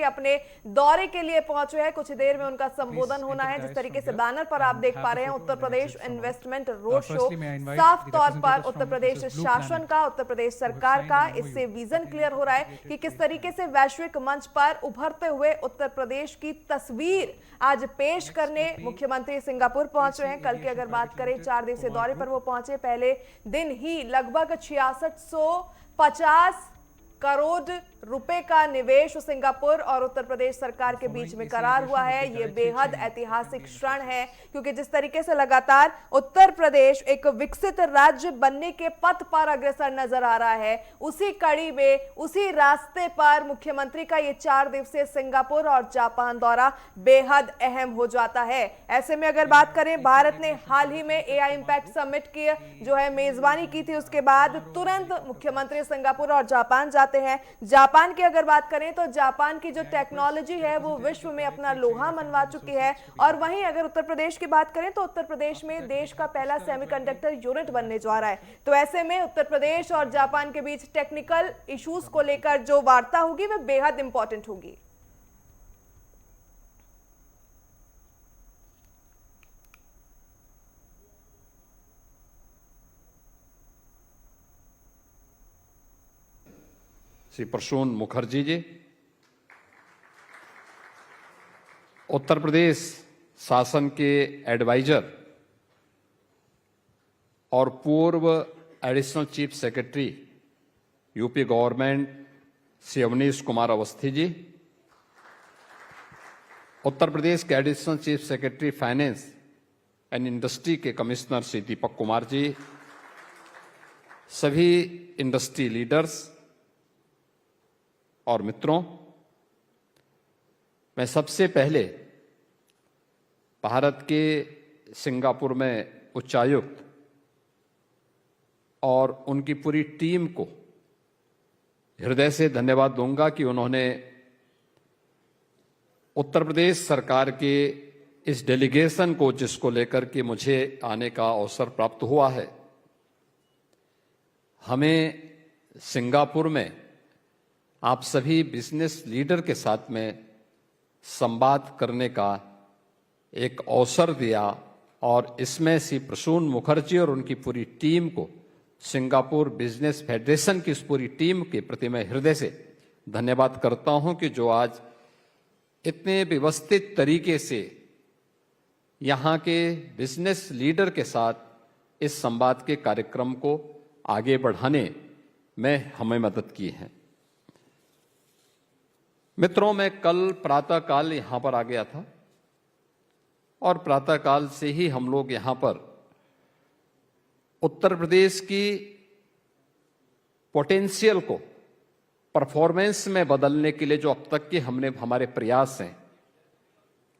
अपने दौरे के लिए पहुंचे हैं। कुछ देर में उनका संबोधन होना है। जिस तरीके से बैनर पर आप देख पा रहे हैं, Uttar Pradesh investment road show, साफ तौर पर उत्तर प्रदेश शासन का, उत्तर प्रदेश सरकार का इससे विजन क्लियर हो रहा है कि किस तरीके से वैश्विक मंच पर उभरते हुए उत्तर प्रदेश की तस्वीर आज पेश करने मुख्यमंत्री सिंगापुर पहुंच रहे हैं। कल की अगर बात करें, 4 दिवसीय दौरे पर वो पहुंचे। पहले दिन ही लगभग 6650 करोड़ रुपए का निवेश सिंगापुर और उत्तर प्रदेश सरकार के बीच में करार हुआ है। यह बेहद ऐतिहासिक क्षण है, क्योंकि जिस तरीके से लगातार उत्तर प्रदेश एक विकसित राज्य बनने के पथ पर अग्रसर नजर आ रहा है, उसी कड़ी में, उसी रास्ते पर मुख्यमंत्री का यह 4 दिवसीय सिंगापुर और जापान दौरा बेहद अहम हो जाता है। ऐसे में अगर बात करें, भारत ने हाल ही में AI इंपैक्ट समिट की जो है मेजबानी की थी, उसके बाद तुरंत मुख्यमंत्री सिंगापुर और जापान जाते हैं। जापान की अगर बात करें तो जापान की जो टेक्नोलॉजी है वो विश्व में अपना लोहा मनवा चुकी है। और वहीं अगर उत्तर प्रदेश की बात करें तो उत्तर प्रदेश में देश का पहला सेमीकंडक्टर यूनिट बनने जा रहा है। तो ऐसे में उत्तर प्रदेश और जापान के बीच टेक्निकल इश्यूज को लेकर जो वार्ता होगी वह बेहद इंपॉर्टेंट होगी। श्री प्रसून मुखर्जी जी, उत्तर प्रदेश शासन के एडवाइजर और पूर्व additional chief secretary UP government Shri Avanish Kumar Awasthi ji, Uttar Pradesh के additional chief secretary finance and industry के कमिश्नर श्री दीपक कुमार जी, सभी इंडस्ट्री लीडर्स और मित्रों, मैं सबसे पहले भारत के सिंगापुर में उच्चायुक्त और उनकी पूरी टीम को हृदय से धन्यवाद दूंगा कि उन्होंने उत्तर प्रदेश सरकार के इस डेलीगेशन को, जिसको लेकर के मुझे आने का अवसर प्राप्त हुआ है, हमें सिंगापुर में आप सभी बिजनेस लीडर के साथ में संवाद करने का एक अवसर दिया। और इसमें श्री प्रसून मुखर्जी और उनकी पूरी टीम को, सिंगापुर बिजनेस फेडरेशन की इस पूरी टीम के प्रति मैं हृदय से धन्यवाद करता हूं कि जो आज इतने व्यवस्थित तरीके से यहां के बिजनेस लीडर के साथ इस संवाद के कार्यक्रम को आगे बढ़ाने में हमें मदद की है। मित्रों, मैं कल प्रातःकाल यहां पर आ गया था और प्रातःकाल से ही हम लोग यहां पर उत्तर प्रदेश की पोटेंशियल को परफॉर्मेंस में बदलने के लिए जो अब तक के हमारे प्रयास हैं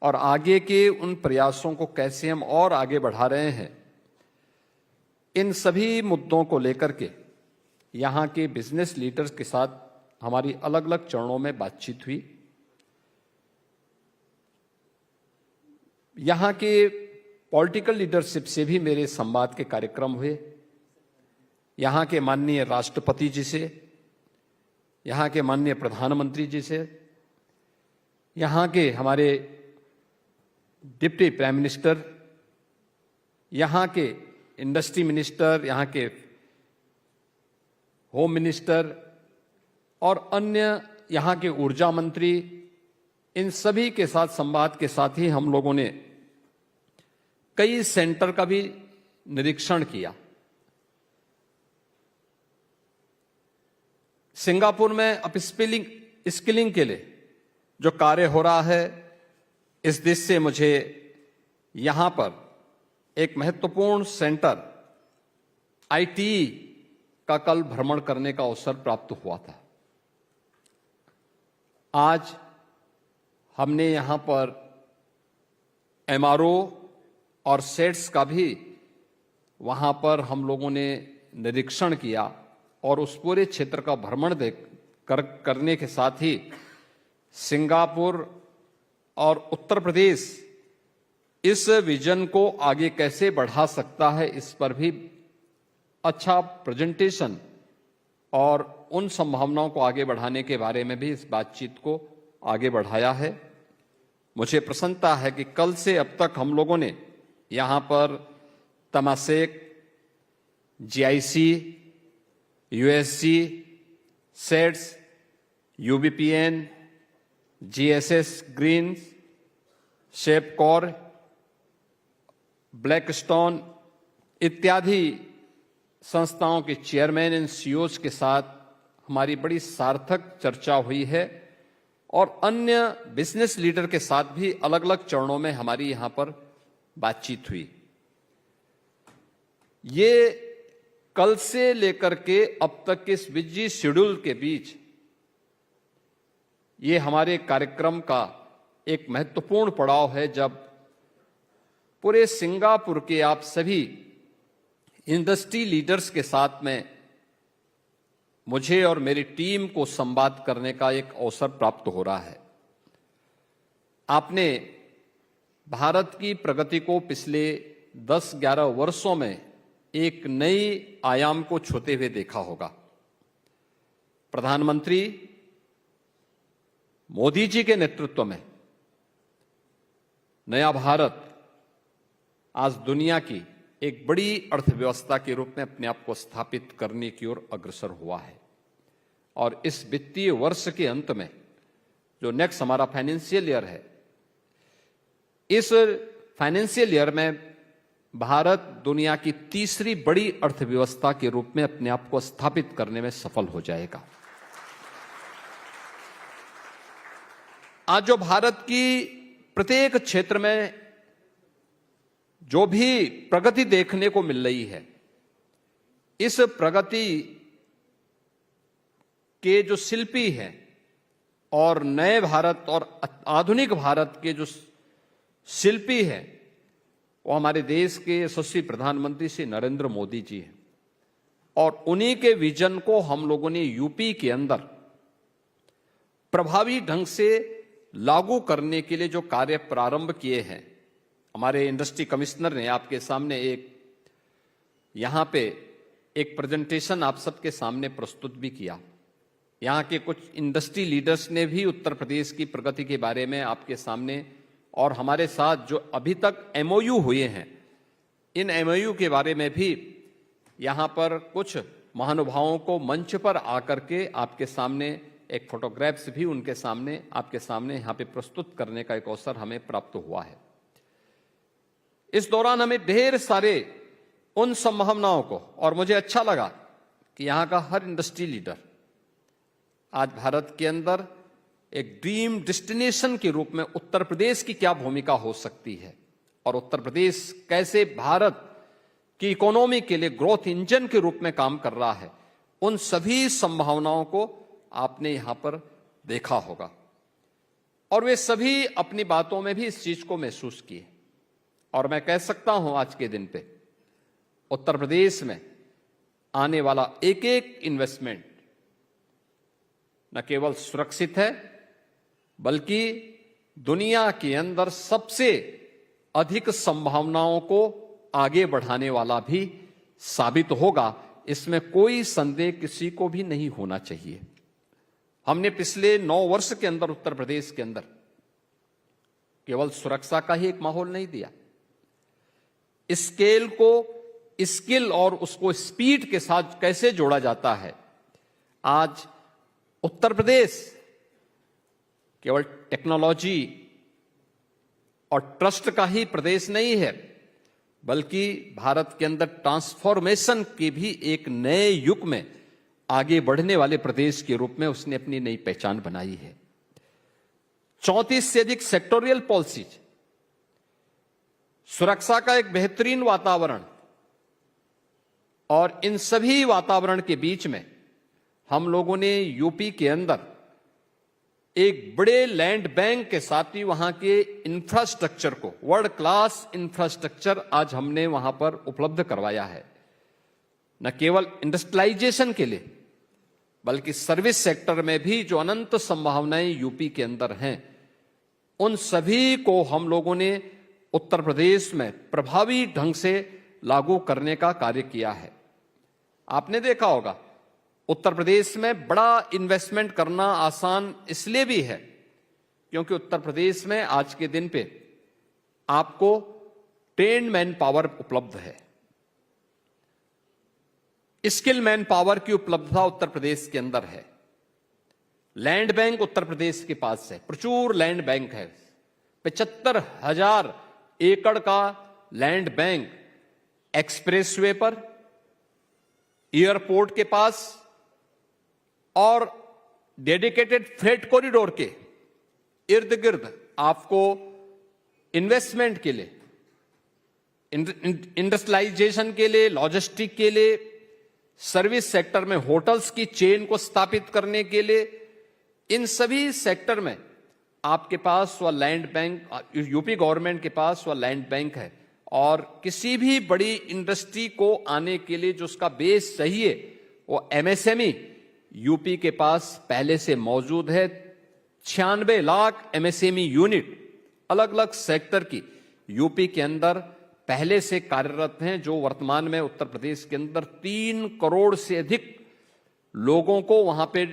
और आगे के उन प्रयासों को कैसे हम और आगे बढ़ा रहे हैं, इन सभी मुद्दों को लेकर के यहां के बिजनेस लीडर्स के साथ हमारी अलग अलग चरणों में बातचीत हुई। यहां के पॉलिटिकल लीडरशिप से भी मेरे संवाद के कार्यक्रम हुए। यहां के माननीय राष्ट्रपति जी से, यहां के माननीय प्रधानमंत्री जी से, यहां के हमारे डिप्टी प्राइम मिनिस्टर, यहां के इंडस्ट्री मिनिस्टर, यहां के होम मिनिस्टर और अन्य यहां के ऊर्जा मंत्री, इन सभी के साथ संवाद के साथ ही हम लोगों ने कई सेंटर का भी निरीक्षण किया। सिंगापुर में स्किलिंग के लिए जो कार्य हो रहा है, इस दृष्टि से मुझे यहां पर एक महत्वपूर्ण सेंटर ITE का कल भ्रमण करने का अवसर प्राप्त हुआ था। आज हमने यहां पर MRO और सेट्स का भी वहां पर हम लोगों ने निरीक्षण किया और उस पूरे क्षेत्र का भ्रमण करने के साथ ही सिंगापुर और उत्तर प्रदेश इस विजन को आगे कैसे बढ़ा सकता है, इस पर भी अच्छा प्रेजेंटेशन और उन संभावनाओं को आगे बढ़ाने के बारे में भी इस बातचीत को आगे बढ़ाया है। मुझे प्रसन्नता है कि कल से अब तक हम लोगों ने यहां पर तमासेक, जीआईसी, यूएससी, सेट्स, यूबीपीएन, जीएसएस ग्रीन, शेपकॉर, ब्लैकस्टोन इत्यादि संस्थाओं के चेयरमैन एंड सीईओज के साथ हमारी बड़ी सार्थक चर्चा हुई है और अन्य बिजनेस लीडर के साथ भी अलग अलग चरणों में हमारी यहां पर बातचीत हुई। ये कल से लेकर के अब तक के इस बिजी शेड्यूल के बीच ये हमारे कार्यक्रम का एक महत्वपूर्ण पड़ाव है, जब पूरे सिंगापुर के आप सभी इंडस्ट्री लीडर्स के साथ में मुझे और मेरी टीम को संवाद करने का एक अवसर प्राप्त हो रहा है। आपने भारत की प्रगति को पिछले 10-11 वर्षों में एक नई आयाम को छूते हुए देखा होगा। प्रधानमंत्री मोदी जी के नेतृत्व में नया भारत आज दुनिया की एक बड़ी अर्थव्यवस्था के रूप में अपने आप को स्थापित करने की ओर अग्रसर हुआ है। और इस वित्तीय वर्ष के अंत में जो नेक्स्ट हमारा फाइनेंशियल ईयर है, इस फाइनेंशियल ईयर में भारत दुनिया की तीसरी बड़ी अर्थव्यवस्था के रूप में अपने आप को स्थापित करने में सफल हो जाएगा। आज जो भारत की प्रत्येक क्षेत्र में जो भी प्रगति देखने को मिल रही है, इस प्रगति के जो शिल्पी हैं और नए भारत और आधुनिक भारत के जो शिल्पी हैं, वो हमारे देश के यशस्वी प्रधानमंत्री श्री नरेंद्र मोदी जी हैं। और उन्हीं के विजन को हम लोगों ने यूपी के अंदर प्रभावी ढंग से लागू करने के लिए जो कार्य प्रारंभ किए हैं, हमारे इंडस्ट्री कमिश्नर ने आपके सामने यहां पे एक प्रेजेंटेशन आप सबके सामने प्रस्तुत भी किया। यहां के कुछ इंडस्ट्री लीडर्स ने भी उत्तर प्रदेश की प्रगति के बारे में आपके सामने और हमारे साथ जो अभी तक एमओयू हुए हैं, इन एमओयू के बारे में भी यहां पर कुछ महानुभावों को मंच पर आकर के आपके सामने एक फोटोग्राफ्स भी उनके सामने आपके सामने यहां पे प्रस्तुत करने का एक अवसर हमें प्राप्त हुआ है। इस दौरान हमें ढेर सारे उन संभावनाओं को, और मुझे अच्छा लगा कि यहां का हर इंडस्ट्री लीडर आज भारत के अंदर एक ड्रीम डेस्टिनेशन के रूप में उत्तर प्रदेश की क्या भूमिका हो सकती है और उत्तर प्रदेश कैसे भारत की इकोनॉमी के लिए ग्रोथ इंजन के रूप में काम कर रहा है, उन सभी संभावनाओं को आपने यहां पर देखा होगा। और वे सभी अपनी बातों में भी इस चीज को महसूस किए। और मैं कह सकता हूं आज के दिन पे उत्तर प्रदेश में आने वाला एक एक इन्वेस्टमेंट न केवल सुरक्षित है, बल्कि दुनिया के अंदर सबसे अधिक संभावनाओं को आगे बढ़ाने वाला भी साबित होगा। इसमें कोई संदेह किसी को भी नहीं होना चाहिए। हमने पिछले 9 वर्ष के अंदर उत्तर प्रदेश के अंदर केवल सुरक्षा का ही एक माहौल नहीं दिया, स्केल को स्किल और उसको स्पीड के साथ कैसे जोड़ा जाता है। आज उत्तर प्रदेश केवल टेक्नोलॉजी और ट्रस्ट का ही प्रदेश नहीं है, बल्कि भारत के अंदर ट्रांसफॉर्मेशन के भी एक नए युग में आगे बढ़ने वाले प्रदेश के रूप में उसने अपनी नई पहचान बनाई है। 34 से अधिक सेक्टोरियल पॉलिसीज, सुरक्षा का एक बेहतरीन वातावरण, और इन सभी वातावरण के बीच में हम लोगों ने यूपी के अंदर एक बड़े लैंड बैंक के साथ ही वहां के इंफ्रास्ट्रक्चर को, वर्ल्ड क्लास इंफ्रास्ट्रक्चर आज हमने वहां पर उपलब्ध करवाया है। न केवल इंडस्ट्रियलाइजेशन के लिए, बल्कि सर्विस सेक्टर में भी जो अनंत संभावनाएं यूपी के अंदर हैं, उन सभी को हम लोगों ने उत्तर प्रदेश में प्रभावी ढंग से लागू करने का कार्य किया है। आपने देखा होगा उत्तर प्रदेश में बड़ा इन्वेस्टमेंट करना आसान इसलिए भी है क्योंकि उत्तर प्रदेश में आज के दिन पे आपको ट्रेन्ड मैन पावर उपलब्ध है, स्किल मैन पावर की उपलब्धता उत्तर प्रदेश के अंदर है। लैंड बैंक उत्तर प्रदेश के पास है, प्रचुर लैंड बैंक है, 75,000 एकड़ का लैंड बैंक एक्सप्रेसवे पर, एयरपोर्ट के पास और डेडिकेटेड फ्रेट कॉरिडोर के इर्द गिर्द आपको इन्वेस्टमेंट के लिए, इंडस्ट्रियलाइजेशन के लिए, लॉजिस्टिक के लिए, सर्विस सेक्टर में होटल्स की चेन को स्थापित करने के लिए, इन सभी सेक्टर में आपके पास वह लैंड बैंक, यूपी गवर्नमेंट के पास वह लैंड बैंक है। और किसी भी बड़ी इंडस्ट्री को आने के लिए जो उसका बेस चाहिए वो एमएसएमई यूपी के पास पहले से मौजूद है। 96 लाख एमएसएमई यूनिट अलग अलग सेक्टर की यूपी के अंदर पहले से कार्यरत हैं, जो वर्तमान में उत्तर प्रदेश के अंदर 3 करोड़ से अधिक लोगों को वहां पे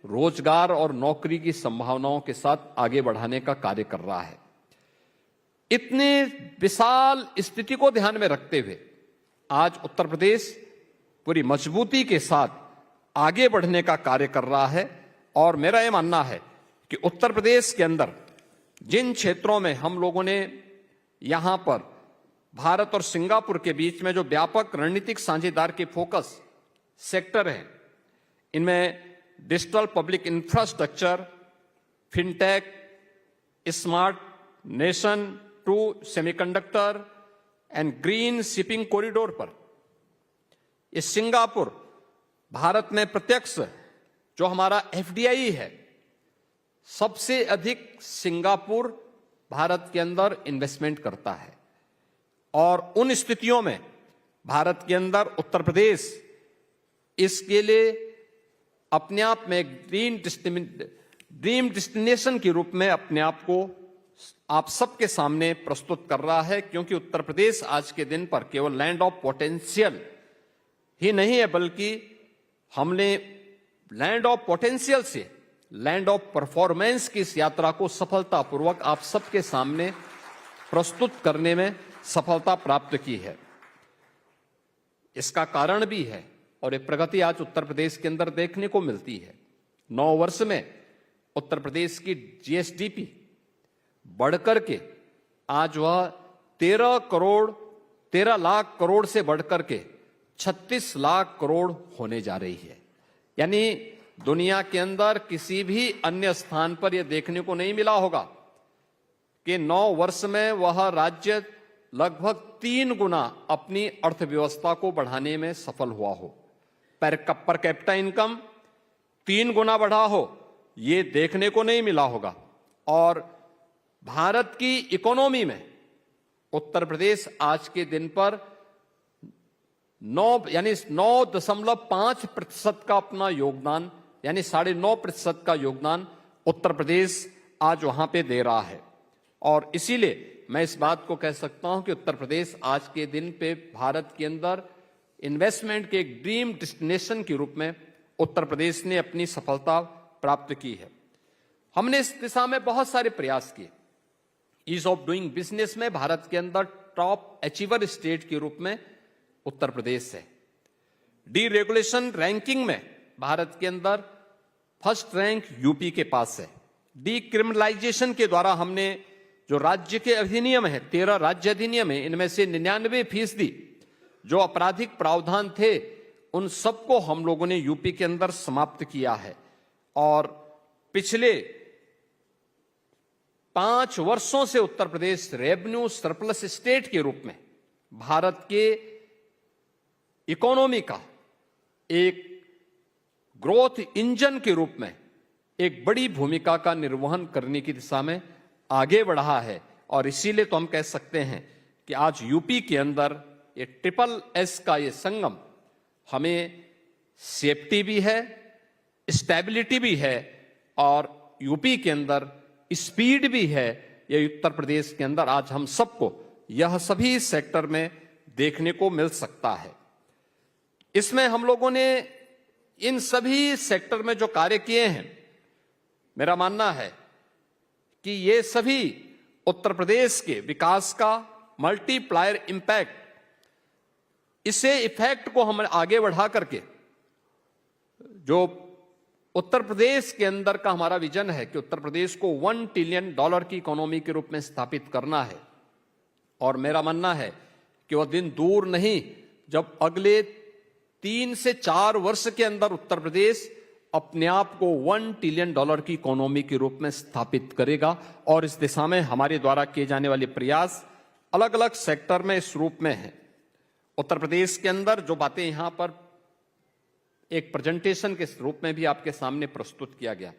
रोजगार और नौकरी की संभावनाओं के साथ आगे बढ़ाने का कार्य कर रहा है। इतने विशाल स्थिति को ध्यान में रखते हुए आज उत्तर प्रदेश पूरी मजबूती के साथ आगे बढ़ने का कार्य कर रहा है। और मेरा यह मानना है कि उत्तर प्रदेश के अंदर जिन क्षेत्रों में हम लोगों ने यहां पर भारत और सिंगापुर के बीच में जो व्यापक रणनीतिक साझेदार के फोकस सेक्टर हैं, इनमें digital public infrastructure, fintech, smart nation to semiconductor and green shipping corridor पर ये सिंगापुर भारत में प्रत्यक्ष जो हमारा एफडीआई है, सबसे अधिक सिंगापुर भारत के अंदर इन्वेस्टमेंट करता है। और उन स्थितियों में भारत के अंदर उत्तर प्रदेश इसके लिए अपने आप में एक ड्रीम डेस्टिनेशन के रूप में अपने आप को आप सबके सामने प्रस्तुत कर रहा है, क्योंकि उत्तर प्रदेश आज के दिन पर केवल लैंड ऑफ पोटेंशियल ही नहीं है, बल्कि हमने लैंड ऑफ पोटेंशियल से लैंड ऑफ परफॉर्मेंस की इस यात्रा को सफलतापूर्वक आप सबके सामने प्रस्तुत करने में सफलता प्राप्त की है। इसका कारण भी है और एक प्रगति आज उत्तर प्रदेश के अंदर देखने को मिलती है। 9 वर्ष में उत्तर प्रदेश की जीएसडीपी बढ़कर के आज वह 13 लाख करोड़ से बढ़कर के 36 लाख करोड़ होने जा रही है। यानी दुनिया के अंदर किसी भी अन्य स्थान पर यह देखने को नहीं मिला होगा कि 9 वर्ष में वह राज्य लगभग 3 गुना अपनी अर्थव्यवस्था को बढ़ाने में सफल हुआ हो, पर कैपिटा इनकम 3 गुना बढ़ा हो, ये देखने को नहीं मिला होगा। और भारत की इकोनॉमी में उत्तर प्रदेश आज के दिन पर 9.5% का अपना योगदान, यानी 9.5% का योगदान उत्तर प्रदेश आज वहां पे दे रहा है। और इसीलिए मैं इस बात को कह सकता हूं कि उत्तर प्रदेश आज के दिन पे भारत के अंदर इन्वेस्टमेंट के एक ड्रीम डेस्टिनेशन के रूप में उत्तर प्रदेश ने अपनी सफलता प्राप्त की है। हमने इस दिशा में बहुत सारे प्रयास किए। ईज ऑफ डूइंग बिजनेस में भारत के अंदर टॉप अचीवर स्टेट के रूप में उत्तर प्रदेश है। डीरेगुलेशन रैंकिंग में भारत के अंदर फर्स्ट रैंक यूपी के पास है। डीक्रिमिनलाइजेशन के द्वारा हमने जो राज्य के अधिनियम है, 13 राज्य अधिनियम है, इनमें से 99% जो आपराधिक प्रावधान थे उन सबको हम लोगों ने यूपी के अंदर समाप्त किया है। और पिछले 5 वर्षों से Uttar Pradesh revenue surplus state के रूप में भारत के इकोनॉमी का एक ग्रोथ इंजन के रूप में एक बड़ी भूमिका का निर्वहन करने की दिशा में आगे बढ़ा है। और इसीलिए तो हम कह सकते हैं कि आज यूपी के अंदर ये SSS का ये संगम हमें सेफ्टी भी है, स्टेबिलिटी भी है और यूपी के अंदर स्पीड भी है। ये उत्तर प्रदेश के अंदर आज हम सबको यह सभी सेक्टर में देखने को मिल सकता है। इसमें हम लोगों ने इन सभी सेक्टर में जो कार्य किए हैं, मेरा मानना है कि ये सभी उत्तर प्रदेश के विकास का मल्टीप्लायर इम्पैक्ट, इसे इफेक्ट को हम आगे बढ़ा करके जो उत्तर प्रदेश के अंदर का हमारा विजन है कि उत्तर प्रदेश को $1 ट्रिलियन की इकोनॉमी के रूप में स्थापित करना है। और मेरा मानना है कि वह दिन दूर नहीं जब अगले 3 से 4 वर्ष के अंदर उत्तर प्रदेश अपने आप को $1 ट्रिलियन की इकोनॉमी के रूप में स्थापित करेगा। और इस दिशा में हमारे द्वारा किए जाने वाले प्रयास अलग अलग सेक्टर में इस रूप में हैं। उत्तर प्रदेश के अंदर जो बातें यहां पर एक प्रेजेंटेशन के रूप में भी आपके सामने प्रस्तुत किया गया,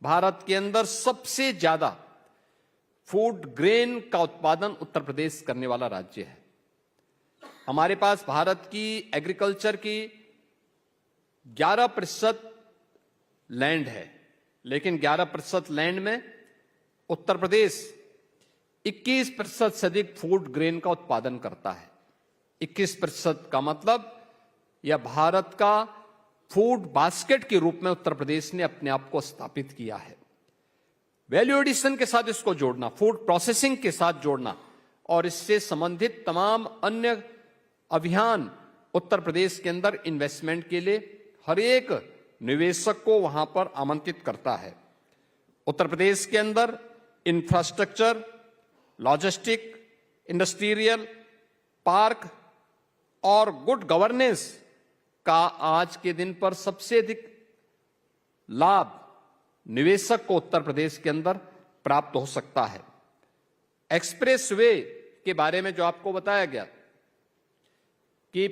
भारत के अंदर सबसे ज्यादा फूड ग्रेन का उत्पादन उत्तर प्रदेश करने वाला राज्य है। हमारे पास भारत की एग्रीकल्चर की 11% लैंड है, लेकिन 11% लैंड में उत्तर प्रदेश 21% से अधिक फूड ग्रेन का उत्पादन करता है। 21% का मतलब यह भारत का फूड बास्केट के रूप में उत्तर प्रदेश ने अपने आप को स्थापित किया है। वैल्यू एडिशन के साथ इसको जोड़ना, फूड प्रोसेसिंग के साथ जोड़ना और इससे संबंधित तमाम अन्य अभियान उत्तर प्रदेश के अंदर इन्वेस्टमेंट के लिए हर एक निवेशक को वहां पर आमंत्रित करता है। उत्तर प्रदेश के अंदर इंफ्रास्ट्रक्चर, लॉजिस्टिक, इंडस्ट्रियल पार्क और गुड गवर्नेंस का आज के दिन पर सबसे अधिक लाभ निवेशक को उत्तर प्रदेश के अंदर प्राप्त हो सकता है। एक्सप्रेसवे के बारे में जो आपको बताया गया कि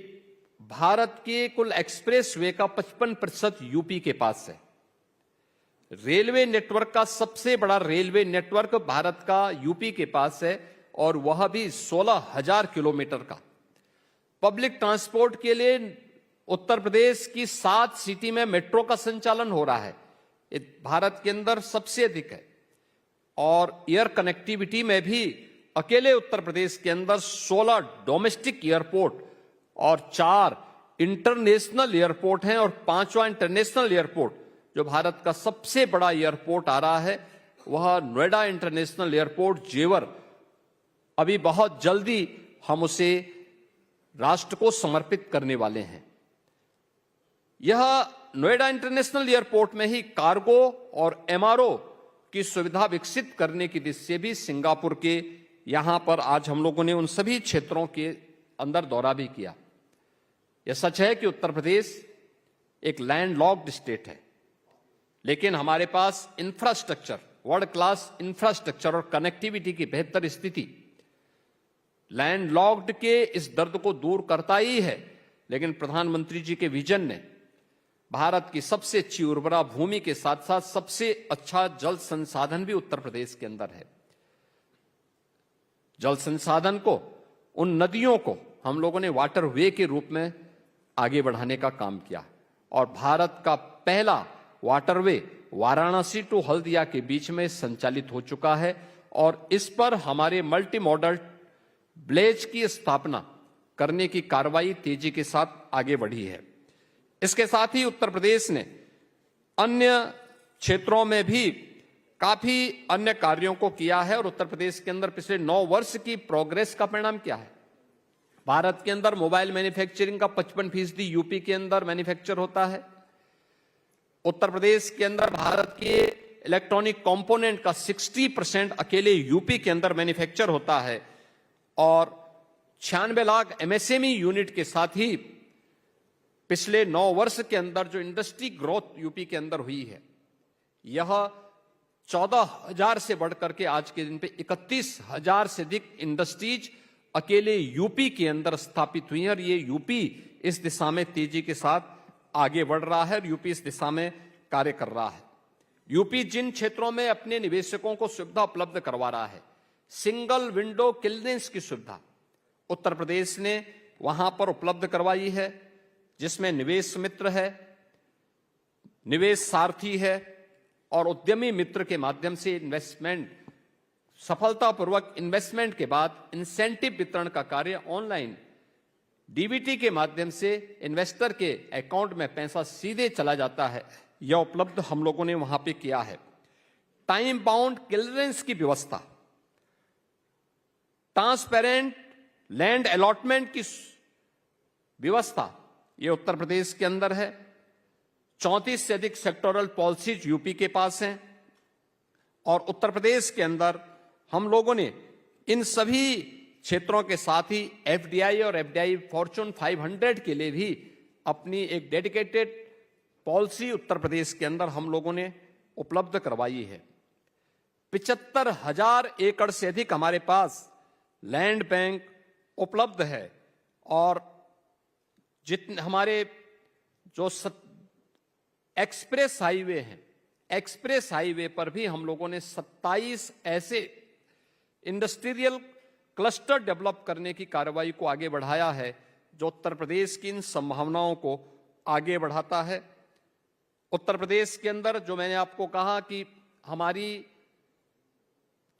भारत के कुल एक्सप्रेसवे का 55% यूपी के पास है। रेलवे नेटवर्क का सबसे बड़ा रेलवे नेटवर्क भारत का यूपी के पास है और वह भी 16,000 किलोमीटर का। पब्लिक ट्रांसपोर्ट के लिए उत्तर प्रदेश की 7 सिटी में मेट्रो का संचालन हो रहा है, ये भारत के अंदर सबसे अधिक है। और एयर कनेक्टिविटी में भी अकेले उत्तर प्रदेश के अंदर 16 डोमेस्टिक एयरपोर्ट और 4 इंटरनेशनल एयरपोर्ट हैं और 5वां इंटरनेशनल एयरपोर्ट जो भारत का सबसे बड़ा एयरपोर्ट आ रहा है वह नोएडा इंटरनेशनल एयरपोर्ट जेवर। अभी बहुत जल्दी हम उसे राष्ट्र को समर्पित करने वाले हैं। यह नोएडा इंटरनेशनल एयरपोर्ट में ही कार्गो और एमआरओ की सुविधा विकसित करने की दिशा से भी सिंगापुर के यहां पर आज हम लोगों ने उन सभी क्षेत्रों के अंदर दौरा भी किया। यह सच है कि उत्तर प्रदेश एक लैंडलॉक्ड स्टेट है, लेकिन हमारे पास इंफ्रास्ट्रक्चर, वर्ल्ड क्लास इंफ्रास्ट्रक्चर और कनेक्टिविटी की बेहतर स्थिति लैंडलॉक्ड के इस दर्द को दूर करता ही है। लेकिन प्रधानमंत्री जी के विजन ने भारत की सबसे अच्छी उर्वरा भूमि के साथ साथ सबसे अच्छा जल संसाधन भी उत्तर प्रदेश के अंदर है। जल संसाधन को, उन नदियों को हम लोगों ने वाटर वे के रूप में आगे बढ़ाने का काम किया और भारत का पहला वाटरवे वाराणसी टू हल्दिया के बीच में संचालित हो चुका है और इस पर हमारे मल्टी मॉडल ब्लेज की स्थापना करने की कार्रवाई तेजी के साथ आगे बढ़ी है। इसके साथ ही उत्तर प्रदेश ने अन्य क्षेत्रों में भी काफी अन्य कार्यों को किया है और उत्तर प्रदेश के अंदर पिछले 9 वर्ष की प्रोग्रेस का परिणाम क्या है। भारत के अंदर मोबाइल मैन्युफैक्चरिंग का 55% यूपी के अंदर मैन्युफैक्चर होता है। उत्तर प्रदेश के अंदर भारत के इलेक्ट्रॉनिक कंपोनेंट का 60% अकेले यूपी के अंदर मैन्युफैक्चर होता है और 96 लाख एमएसएमई यूनिट के साथ ही पिछले 9 वर्ष के अंदर जो इंडस्ट्री ग्रोथ यूपी के अंदर हुई है यह 14,000 से बढ़कर के आज के दिन पे 31,000 से अधिक इंडस्ट्रीज अकेले यूपी के अंदर स्थापित हुई हैं और ये यूपी इस दिशा में तेजी के साथ आगे बढ़ रहा है और यूपी इस दिशा में कार्य कर रहा है। यूपी जिन क्षेत्रों में अपने निवेशकों को सुविधा उपलब्ध करवा रहा है, सिंगल विंडो क्लियरेंस की सुविधा उत्तर प्रदेश ने वहां पर उपलब्ध करवाई है, जिसमें निवेश मित्र है, निवेश सारथी है और उद्यमी मित्र के माध्यम से इन्वेस्टमेंट, सफलतापूर्वक इन्वेस्टमेंट के बाद इंसेंटिव वितरण का कार्य ऑनलाइन डीबीटी के माध्यम से इन्वेस्टर के अकाउंट में पैसा सीधे चला जाता है। यह उपलब्ध हम लोगों ने वहां पे किया है। टाइम बाउंड क्लियरेंस की व्यवस्था, ट्रांसपेरेंट लैंड अलॉटमेंट की व्यवस्था, ये उत्तर प्रदेश के अंदर है। 34 से अधिक सेक्टोरल पॉलिसीज यूपी के पास हैं और उत्तर प्रदेश के अंदर हम लोगों ने इन सभी क्षेत्रों के साथ ही एफडीआई और एफडीआई फॉर्च्यून 500 के लिए भी अपनी एक डेडिकेटेड पॉलिसी उत्तर प्रदेश के अंदर हम लोगों ने उपलब्ध करवाई है। 75,000 एकड़ से अधिक हमारे पास लैंड बैंक उपलब्ध है और जितने हमारे जो एक्सप्रेस हाईवे हैं, एक्सप्रेस हाईवे पर भी हम लोगों ने 27 ऐसे इंडस्ट्रियल क्लस्टर डेवलप करने की कार्रवाई को आगे बढ़ाया है जो उत्तर प्रदेश की इन संभावनाओं को आगे बढ़ाता है। उत्तर प्रदेश के अंदर जो मैंने आपको कहा कि हमारी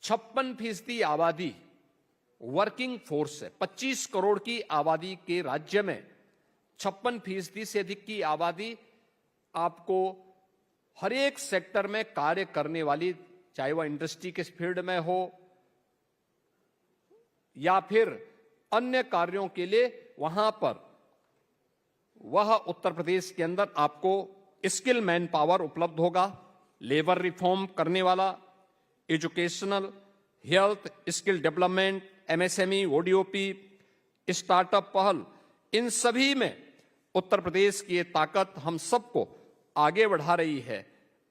56% आबादी वर्किंग फोर्स है। 25 करोड़ की आबादी के राज्य में 56% से अधिक की आबादी आपको हर एक सेक्टर में कार्य करने वाली, चाहे वह इंडस्ट्री के फील्ड में हो या फिर अन्य कार्यों के लिए, वहां पर वह उत्तर प्रदेश के अंदर आपको स्किल मैन पावर उपलब्ध होगा। लेबर रिफॉर्म करने वाला, educational, health, skill development, MSME, ODOP, startup पहल, इन सभी में उत्तर प्रदेश की ये ताकत हम सबको आगे बढ़ा रही है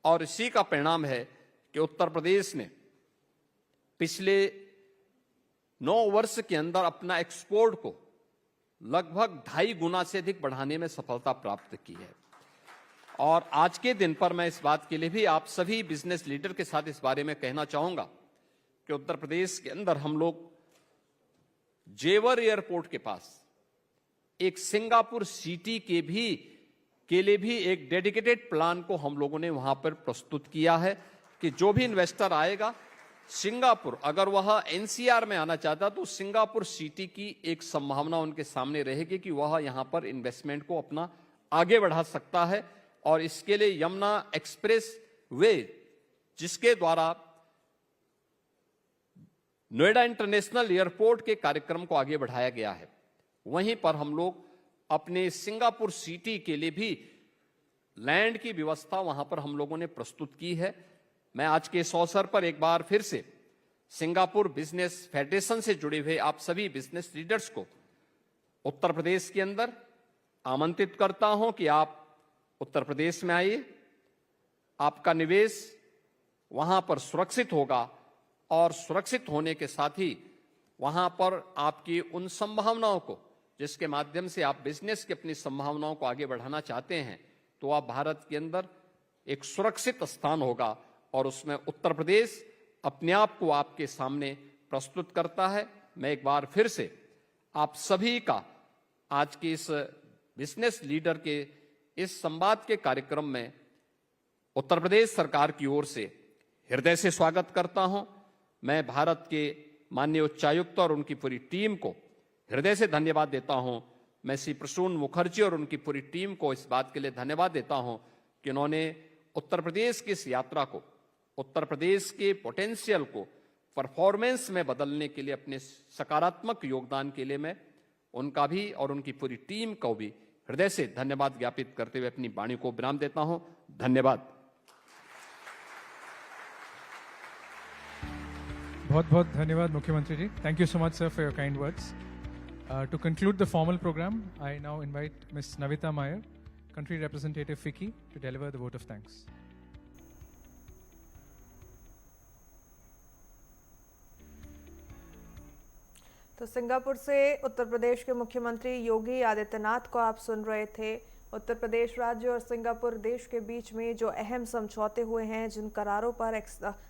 और इसी का परिणाम है कि उत्तर प्रदेश ने पिछले 9 वर्ष के अंदर अपना एक्सपोर्ट को लगभग 2.5 गुना से अधिक बढ़ाने में सफलता प्राप्त की है। और आज के दिन पर मैं इस बात के लिए भी आप सभी बिजनेस लीडर के साथ इस बारे में कहना चाहूंगा कि उत्तर प्रदेश के अंदर हम लोग जेवर एयरपोर्ट के पास एक सिंगापुर सिटी के लिए भी एक डेडिकेटेड प्लान को हम लोगों ने वहां पर प्रस्तुत किया है कि जो भी इन्वेस्टर आएगा सिंगापुर, अगर वह एनसीआर में आना चाहता तो सिंगापुर सिटी की एक संभावना उनके सामने रहेगी कि वह यहां पर इन्वेस्टमेंट को अपना आगे बढ़ा सकता है। और इसके लिए यमुना एक्सप्रेस वे, जिसके द्वारा नोएडा इंटरनेशनल एयरपोर्ट के कार्यक्रम को आगे बढ़ाया गया है, वहीं पर हम लोग अपने सिंगापुर सिटी के लिए भी लैंड की व्यवस्था वहां पर हम लोगों ने प्रस्तुत की है। मैं आज के इस अवसर पर एक बार फिर से सिंगापुर बिजनेस फेडरेशन से जुड़े हुए आप सभी बिजनेस लीडर्स को उत्तर प्रदेश के अंदर आमंत्रित करता हूं कि आप उत्तर प्रदेश में आइए। आपका निवेश वहां पर सुरक्षित होगा और सुरक्षित होने के साथ ही वहां पर आपकी उन संभावनाओं को, जिसके माध्यम से आप बिजनेस की अपनी संभावनाओं को आगे बढ़ाना चाहते हैं, तो आप भारत के अंदर एक सुरक्षित स्थान होगा और उसमें उत्तर प्रदेश अपने आप को आपके सामने प्रस्तुत करता है। मैं एक बार फिर से आप सभी का आज के इस बिजनेस लीडर के इस संवाद के कार्यक्रम में उत्तर प्रदेश सरकार की ओर से हृदय से स्वागत करता हूं। मैं भारत के माननीय उच्चायुक्त और उनकी पूरी टीम को हृदय से धन्यवाद देता हूं। मैं श्री प्रसून मुखर्जी और उनकी पूरी टीम को इस बात के लिए धन्यवाद देता हूं कि उन्होंने उत्तर प्रदेश की इस यात्रा को, उत्तर प्रदेश के पोटेंशियल को परफॉर्मेंस में बदलने के लिए अपने सकारात्मक योगदान के लिए मैं उनका भी और उनकी पूरी टीम को भी हृदय से धन्यवाद ज्ञापित करते हुए अपनी वाणी को विराम देता हूं। धन्यवाद। बहुत बहुत धन्यवाद मुख्यमंत्री जी। Thank you so much, sir, for your kind words. To conclude the formal program, I now invite Ms. Navita Meyer, Country Representative FICCI, to deliver the vote of thanks. तो सिंगापुर से उत्तर प्रदेश के मुख्यमंत्री योगी आदित्यनाथ को आप सुन रहे थे। उत्तर प्रदेश राज्य और सिंगापुर देश के बीच में जो अहम समझौते हुए हैं, जिन करारों पर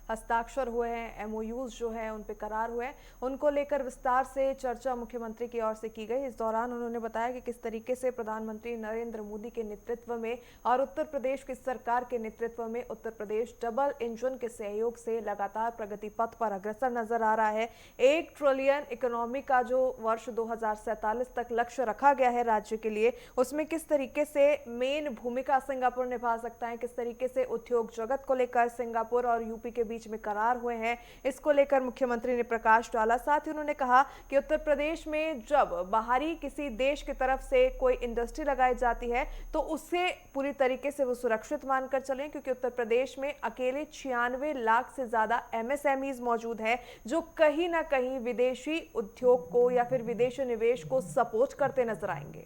हस्ताक्षर हुए हैं, एमओयूज जो है उन पे करार हुए हैं, उनको लेकर विस्तार से चर्चा मुख्यमंत्री की ओर से की गई। इस दौरान उन्होंने बताया कि किस तरीके से प्रधानमंत्री नरेंद्र मोदी के नेतृत्व में और उत्तर प्रदेश की सरकार के नेतृत्व में उत्तर प्रदेश डबल इंजन के सहयोग से लगातार प्रगति पथ पर अग्रसर नजर आ रहा है। 1 ट्रिलियन इकोनॉमी का जो वर्ष 2047 तक लक्ष्य रखा गया है राज्य के लिए, उसमें किस तरीके से मेन भूमिका सिंगापुर निभा सकता है, किस तरीके से उद्योग जगत को लेकर सिंगापुर और यूपी के बीच में करार हुए हैं, इसको लेकर मुख्यमंत्री ने प्रकाश डाला। साथ ही उन्होंने कहा कि उत्तर प्रदेश में जब बाहरी किसी देश की तरफ से कोई इंडस्ट्री लगाई जाती है तो उसे पूरी तरीके से वो सुरक्षित मानकर चलें, क्योंकि उत्तर प्रदेश में अकेले 96 लाख से ज्यादा MSMEs मौजूद है जो कहीं ना कहीं विदेशी उद्योग को या फिर विदेशी निवेश को सपोर्ट करते नजर आएंगे।